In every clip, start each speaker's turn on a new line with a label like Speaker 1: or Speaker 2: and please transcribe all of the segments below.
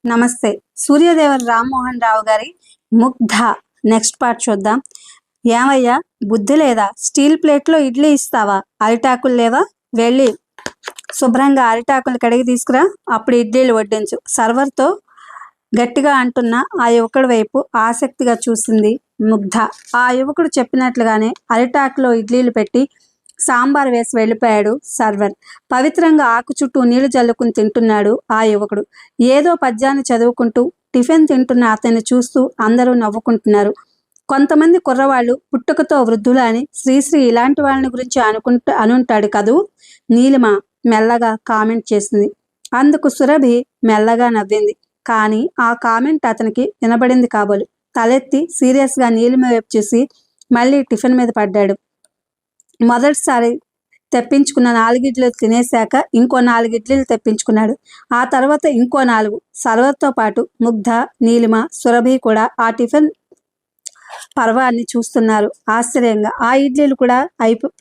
Speaker 1: నమస్తే. సూర్యదేవర రామ్మోహన్ రావు గారి 'Mugdha' next part చూద్దాం. ఏమయ్యా బుద్ధి లేదా? స్టీల్ ప్లేట్లో ఇడ్లీ ఇస్తావా? అరిటాకులు లేవా? వెళ్ళి శుభ్రంగా అరిటాకులు కడిగి తీసుకురా, అప్పుడు ఇడ్లీలు వడ్డించు. సర్వర్తో గట్టిగా అంటున్న ఆ యువకుడి వైపు ఆసక్తిగా చూసింది ముగ్ధ. ఆ యువకుడు చెప్పినట్లుగానే అరిటాకులో ఇడ్లీలు పెట్టి సాంబార్ వేసి వెళ్ళిపోయాడు సర్వర్. పవిత్రంగా ఆకు చుట్టూ నీళ్లు జల్లుకుని తింటున్నాడు ఆ యువకుడు. ఏదో పద్యాన్ని చదువుకుంటూ టిఫిన్ తింటున్న అతన్ని చూస్తూ అందరూ నవ్వుకుంటున్నారు. కొంతమంది కుర్రవాళ్ళు పుట్టుకతో వృద్ధులు అని శ్రీశ్రీ ఇలాంటి వాళ్ళని గురించి అనుంటాడు కదూ, నీలిమ మెల్లగా కామెంట్ చేసింది. అందుకు సురభి మెల్లగా నవ్వింది. కానీ ఆ కామెంట్ అతనికి వినబడింది కాబోలు. తలెత్తి సీరియస్గా నీలిమ వైపు చూసి మళ్ళీ టిఫిన్ మీద పడ్డాడు. మొదటిసారి తెప్పించుకున్న 4 ఇడ్లీలు తినేశాక ఇంకో 4 ఇడ్లీలు తెప్పించుకున్నాడు. ఆ తర్వాత ఇంకో 4. సర్వర్తో పాటు ముగ్ధ, నీలిమ, సురభి కూడా ఆ టిఫిన్ పర్వాన్ని చూస్తున్నారు ఆశ్చర్యంగా. ఆ ఇడ్లీలు కూడా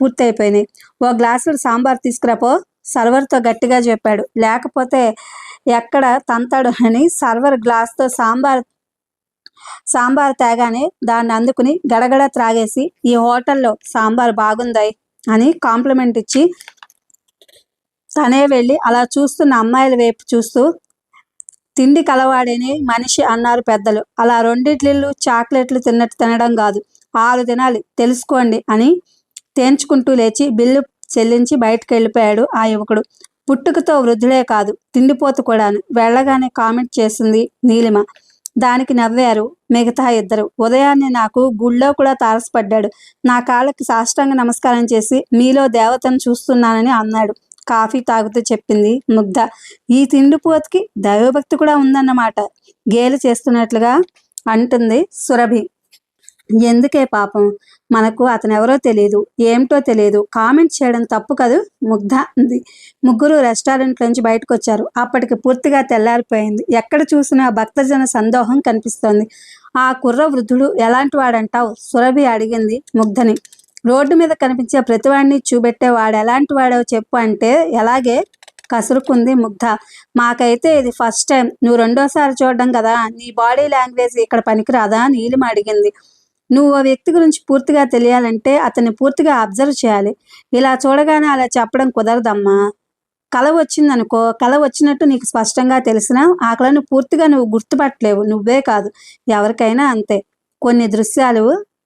Speaker 1: పూర్తయిపోయినాయి. ఓ గ్లాసుడు సాంబార్ తీసుకురాపో, సర్వర్తో గట్టిగా చెప్పాడు. లేకపోతే ఎక్కడ తంతాడు అని సర్వర్ గ్లాస్తో సాంబార్ తేగానే దాన్ని అందుకుని గడగడ త్రాగేసి, ఈ హోటల్లో సాంబార్ బాగుందాయి అని కాంప్లిమెంట్ ఇచ్చి తనే వెళ్ళి అలా చూస్తున్న అమ్మాయిల వైపు చూస్తూ, తిండి కలవాడేనే మనిషి అన్నారు పెద్దలు. అలా 2 ఇడ్లీలు చాక్లెట్లు తిన్నట్టు తినడం కాదు, 6 తినాలి తెలుసుకోండి అని తేంచుకుంటూ లేచి బిల్లు చెల్లించి బయటకు వెళ్ళిపోయాడు ఆ యువకుడు. పుట్టుకతో వృద్ధుడే కాదు, తిండిపోతు కూడాను. వెళ్ళగానే కామెంట్ చేసింది నీలిమ. దానికి నవ్వారు మిగతా ఇద్దరు. ఉదయాన్నే నాకు గుళ్ళో కూడా తారసపడ్డాడు. నా కాళ్ళకి సాష్టాంగ నమస్కారం చేసి మీలో దేవతను చూస్తున్నానని అన్నాడు కాఫీ తాగుతూ చెప్పింది ముగ్ధ. ఈ తిండిపోతుకి దైవభక్తి కూడా ఉందన్నమాట, గేలి చేస్తున్నట్లుగా అంటుంది సురభి. ఎందుకే పాపం, మనకు అతను ఎవరో తెలియదు, ఏమిటో తెలియదు, కామెంట్ చేయడం తప్పు కదూ ముగ్ధ అంది. ముగ్గురు రెస్టారెంట్ నుంచి బయటకు వచ్చారు. అప్పటికి పూర్తిగా తెల్లారిపోయింది. ఎక్కడ చూసినా భక్తజన సందోహం కనిపిస్తోంది. ఆ కుర్ర వృద్ధుడు ఎలాంటి వాడంటావు? సురభి అడిగింది ముగ్ధని. రోడ్డు మీద కనిపించే ప్రతివాడిని చూపెట్టే వాడు ఎలాంటి వాడో చెప్పు అంటే ఎలాగే కసురుకుంది ముగ్ధ. మాకైతే ఇది ఫస్ట్ టైం, నువ్వు రెండోసారి చూడడం కదా, నీ బాడీ లాంగ్వేజ్ ఇక్కడ పనికిరాదా? నీలిమ అడిగింది. నువ్వు ఆ వ్యక్తి గురించి పూర్తిగా తెలియాలంటే అతన్ని పూర్తిగా అబ్జర్వ్ చేయాలి. ఇలా చూడగానే అలా చెప్పడం కుదరదమ్మా. కళ వచ్చిందనుకో, కళ వచ్చినట్టు నీకు స్పష్టంగా తెలిసినా ఆ కళను పూర్తిగా నువ్వు గుర్తుపట్టలేవు. నువ్వే కాదు, ఎవరికైనా అంతే. కొన్ని దృశ్యాలు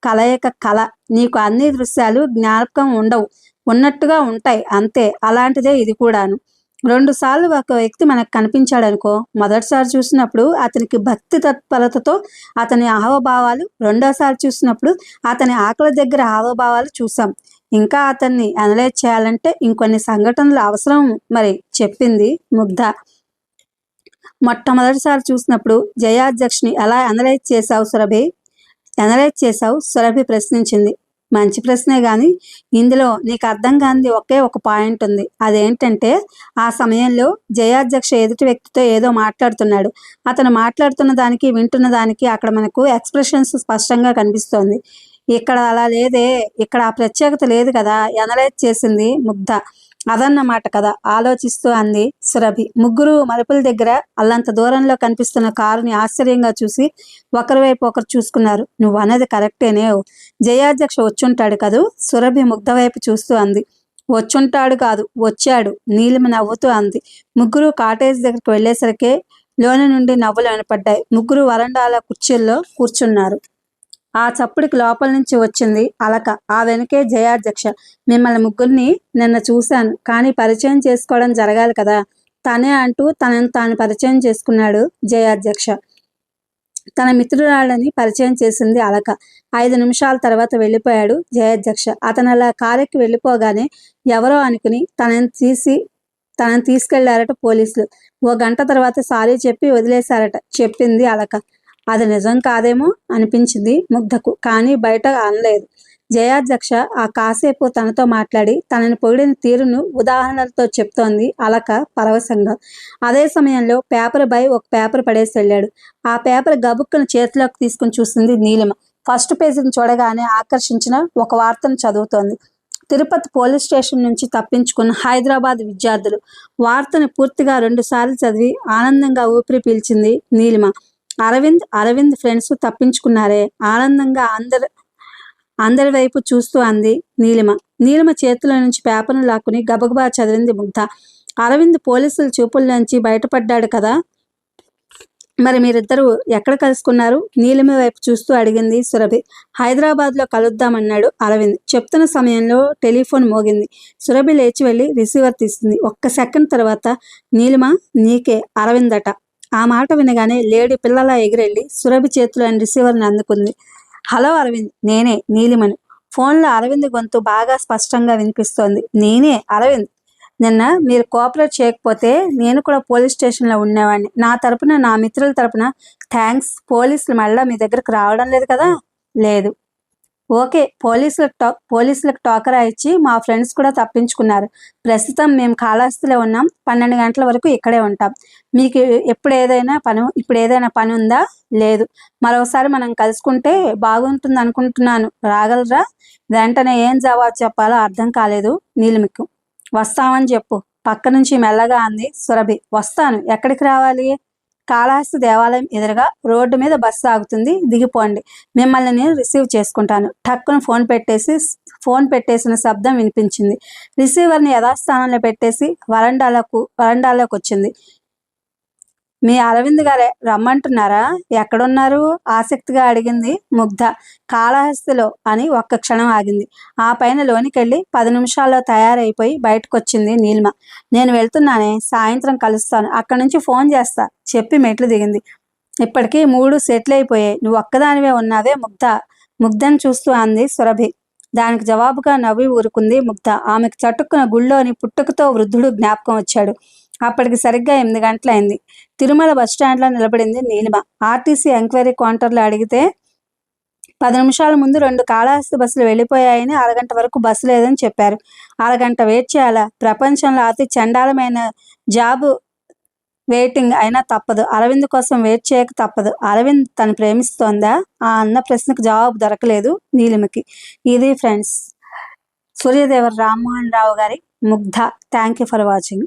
Speaker 1: కలయిక కళ, నీకు అన్ని దృశ్యాలు జ్ఞాపకం ఉండవు, ఉన్నట్టుగా ఉంటాయి అంతే. అలాంటిదే ఇది కూడాను. 2 సార్లు ఒక వ్యక్తి మనకు కనిపించాడనుకో, మొదటిసారి చూసినప్పుడు అతనికి భక్తి తత్పరతతో అతని హావభావాలు, రెండోసారి చూసినప్పుడు అతని ఆకలి దగ్గర హావభావాలు చూసాం. ఇంకా అతన్ని అనలైజ్ చేయాలంటే ఇంకొన్ని సంఘటనలు అవసరం మరి, చెప్పింది ముగ్ధ. మొట్టమొదటిసారి చూసినప్పుడు జయాధ్యక్షని ఎలా అనలైజ్ చేశావు సురభి ప్రశ్నించింది. మంచి ప్రశ్నే, కానీ ఇందులో నీకు అర్థం కానిది ఒకే ఒక పాయింట్ ఉంది. అదేంటంటే ఆ సమయంలో జయాధ్యక్ష ఎదుటి వ్యక్తితో ఏదో మాట్లాడుతున్నాడు. అతను మాట్లాడుతున్న దానికి వింటున్న దానికి అక్కడ మనకు ఎక్స్ప్రెషన్స్ స్పష్టంగా కనిపిస్తోంది. ఇక్కడ అలా లేదే, ఇక్కడ ఆ ప్రత్యేకత లేదు కదా, అనలైజ్ చేసింది ముగ్ధ. అదన్నమాట కదా, ఆలోచిస్తూ అంది సురభి. ముగ్గురు మలుపుల దగ్గర అల్లంత దూరంలో కనిపిస్తున్న కారుని ఆశ్చర్యంగా చూసి ఒకరి వైపు ఒకరు చూసుకున్నారు. నువ్వు అన్నది కరెక్టేనే, జయాధ్యక్ష వచ్చుంటాడు కదూ, సురభి ముగ్ధ వైపు చూస్తూ అంది. వచ్చుంటాడు కాదు, వచ్చాడు, నీలిమ నవ్వుతూ అంది. ముగ్గురు కాటేజ్ దగ్గరికి వెళ్ళేసరికే లోని నుండి నవ్వులు వినపడ్డాయి. ముగ్గురు వరండాల కుర్చీల్లో కూర్చున్నారు. ఆ చప్పుడికి లోపల నుంచి వచ్చింది అలక. ఆ వెనుకే జయాధ్యక్ష. మిమ్మల్ని ముగ్గురిని నిన్న చూశాను, కానీ పరిచయం చేసుకోవడం జరగాలి కదా, తనే అంటూ తనను తాను పరిచయం చేసుకున్నాడు జయాధ్యక్ష. తన మిత్రురాళ్ళని పరిచయం చేసింది అలక. 5 నిమిషాల తర్వాత వెళ్ళిపోయాడు జయాధ్యక్ష. అతను అలా కారెక్కి వెళ్ళిపోగానే ఎవరో అనుకుని తనని తీసుకెళ్లారట పోలీసులు. 1 గంట తర్వాత సారీ చెప్పి వదిలేశారట, చెప్పింది అలక. అది నిజం కాదేమో అనిపించింది ముగ్ధకు, కానీ బయట అనలేదు. జయాధ్యక్ష ఆ కాసేపు తనతో మాట్లాడి తనని పొగిడిన తీరును ఉదాహరణలతో చెప్తోంది అలక పరవశంగా. అదే సమయంలో పేపర్ బై ఒక పేపర్ పడేసి వెళ్ళాడు. ఆ పేపర్ గబుక్కును చేతిలోకి తీసుకుని చూసింది నీలిమ. ఫస్ట్ పేజీని చూడగానే ఆకర్షించిన ఒక వార్తను చదువుతోంది. తిరుపతి పోలీస్ స్టేషన్ నుంచి తప్పించుకున్న హైదరాబాద్ విద్యార్థులు. వార్తను పూర్తిగా 2 సార్లు చదివి ఆనందంగా ఊపిరి పీల్చింది నీలిమ. అరవింద్ ఫ్రెండ్స్ తప్పించుకున్నారే, ఆనందంగా అందరి వైపు చూస్తూ అంది నీలిమ చేతిలో నుంచి పేపర్ను లాక్కుని గబగబా చదివింది ముగ్ధ. అరవింద్ పోలీసుల చూపుల నుంచి బయటపడ్డాడు కదా, మరి మీరిద్దరూ ఎక్కడ కలుసుకున్నారు? నీలిమ వైపు చూస్తూ అడిగింది సురభి. హైదరాబాద్లో కలుద్దామన్నాడు అరవింద్. చెప్తున్న సమయంలో టెలిఫోన్ మోగింది. సురభి లేచి వెళ్ళి రిసీవర్ తీసింది. 1 సెకండ్ తర్వాత, నీలిమ, నీకే అరవింద్ అట. ఆ మాట వినగానే లేడీ పిల్లలా ఎగిరెళ్ళి సురభి చేతిలోని రిసీవర్ని అందుకుంది. హలో అరవింద్, నేనే నీలిమను. ఫోన్లో అరవింద్ గొంతు బాగా స్పష్టంగా వినిపిస్తోంది. నేనే అరవింద్. నిన్న మీరు కోఆపరేట్ చేయకపోతే నేను కూడా పోలీస్ స్టేషన్లో ఉండేవాడిని. నా తరపున, నా మిత్రుల తరపున థ్యాంక్స్. పోలీసులు మళ్ళీ మీ దగ్గరకు రావడం లేదు కదా? లేదు. ఓకే. పోలీసులకు టోకరా ఇచ్చి మా ఫ్రెండ్స్ కూడా తప్పించుకున్నారు. ప్రస్తుతం మేము కాళహస్తిలో ఉన్నాం. 12 గంటల వరకు ఇక్కడే ఉంటాం. మీకు ఇప్పుడు ఏదైనా పని ఉందా? లేదు. మరోసారి మనం కలుసుకుంటే బాగుంటుంది అనుకుంటున్నాను. రాగలరా? వెంటనే ఏం జవాబు చెప్పాలో అర్థం కాలేదు నీలిమకు. వస్తామని చెప్పు, పక్క నుంచి మెల్లగా అంది సురభి. వస్తాను. ఎక్కడికి రావాలి? కాళహస్తి దేవాలయం ఎదురుగా రోడ్డు మీద బస్సు ఆగుతుంది, దిగిపోండి. మిమ్మల్ని నేను రిసీవ్ చేసుకుంటాను. టక్కున ఫోన్ పెట్టేసిన శబ్దం వినిపించింది. రిసీవర్ని యథాస్థానంలో పెట్టేసి వరండాలోకి వచ్చింది. మీ అరవింద్ గారే రమ్మంటున్నారా? ఎక్కడున్నారు? ఆసక్తిగా అడిగింది ముగ్ధ. కాళహస్తిలో అని ఒక్క క్షణం ఆగింది. ఆ పైన లోనికెళ్ళి 10 నిమిషాల్లో తయారైపోయి బయటకొచ్చింది నీలిమ. నేను వెళ్తున్నానే, సాయంత్రం కలుస్తాను. అక్కడి నుంచి ఫోన్ చేస్తా చెప్పి మెట్లు దిగింది. ఇప్పటికీ 3 సెటిల్ అయిపోయాయి. నువ్వు ఒక్కదానివే ఉన్నావే ముగ్ధను చూస్తూ అంది సురభి. దానికి జవాబుగా నవ్వి ఊరుకుంది ముగ్ధ. ఆమెకు చటుక్కున గుళ్ళోని పుట్టుకతో వృద్ధుడు జ్ఞాపకం వచ్చాడు. అప్పటికి సరిగ్గా 8 గంటలైంది. తిరుమల బస్టాండ్లో నిలబడింది నీలిమ. ఆర్టీసీ ఎంక్వైరీ కౌంటర్లో అడిగితే 10 నిమిషాల ముందు 2 కాళహస్తి బస్సులు వెళ్ళిపోయాయని, అరగంట వరకు బస్సు లేదని చెప్పారు. అరగంట వెయిట్ చేయాలా? ప్రపంచంలో అతి చండాలమైన జాబు వెయిటింగ్ అయినా తప్పదు. అరవింద్ కోసం వెయిట్ చేయక తప్పదు. అరవింద్ తను ప్రేమిస్తోందా? అన్న ప్రశ్నకు జవాబు దొరకలేదు నీలిమకి. ఇది ఫ్రెండ్స్, సూర్యదేవర రామ్మోహన్ రావు గారి Mugdha. Thank you for watching.